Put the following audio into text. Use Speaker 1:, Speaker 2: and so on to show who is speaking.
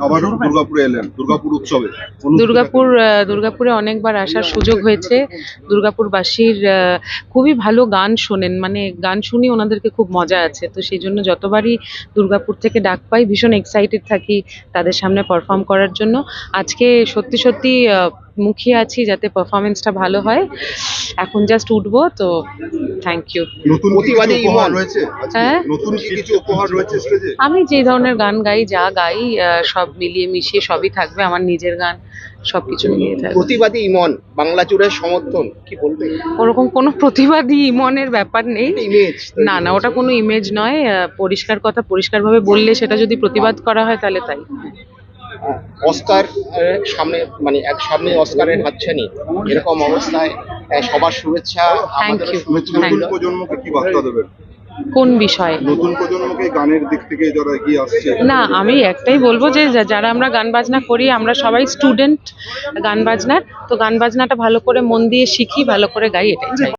Speaker 1: আবারও দুর্গাপুরে এলেন দুর্গাপুর উৎসবে।
Speaker 2: দুর্গাপুরে অনেকবার আসার সুযোগ হয়েছে। দুর্গাপুরবাসীর খুবই ভালো গান শোনেন, মানে গান শুনি ওনাদেরকে খুব মজা আছে, তো সেই জন্য যতবারই দুর্গাপুর থেকে ডাক পাই ভীষণ এক্সাইটেড থাকি তাদের সামনে পারফর্ম করার জন্য। আজকে সত্যি সত্যি মুখিয়ে আছি যাতে পারফরমেন্সটা ভালো হয়। এখন জাস্ট উঠবো তো। Thank you.
Speaker 1: নতুন
Speaker 3: প্রতিবাদী
Speaker 1: উপহার
Speaker 3: ইমন।
Speaker 1: রয়েছে আজকে?
Speaker 2: হ্যাঁ?
Speaker 1: নতুন কিছু উপহার রয়েছে স্টেজে?
Speaker 2: আমি যে ধরনের গান গাই, যা গাই সব মিলিয়ে মিশিয়ে সবই থাকবে। আমার নিজের গান, সবকিছু মিলিয়ে থাকবে।
Speaker 3: প্রতিবাদী ইমন বাংলা জুড়ে সমর্থন কি বলবে?
Speaker 2: ওরকম কোনো প্রতিবাদী ইমনের ব্যাপার নেই।
Speaker 3: ইমেজ
Speaker 2: না না, ওটা কোনো ইমেজ নয়। পরিষ্কার কথা পরিষ্কারভাবে বললে সেটা যদি প্রতিবাদ করা হয় তাহলে তাই।
Speaker 3: অস্কার সামনে, মানে সামনে অস্কারের হাতছানি, এরকম অবস্থায় সবার শুভেচ্ছা।
Speaker 2: Thank you.
Speaker 1: নতুন প্রজন্মকে কি বার্তা দেবেন?
Speaker 2: কোন বিষয়ে?
Speaker 1: নতুন প্রজন্মকে গানের দিক থেকে যারা এগিয়ে আসছে।
Speaker 2: না, আমি একটাই বলবো যে যারা আমরা গান বাজনা করি আমরা সবাই স্টুডেন্ট গান বাজনার, তো গান বাজনাটা ভালো করে মন দিয়ে শিখি, ভালো করে গাই, এটাই চাই।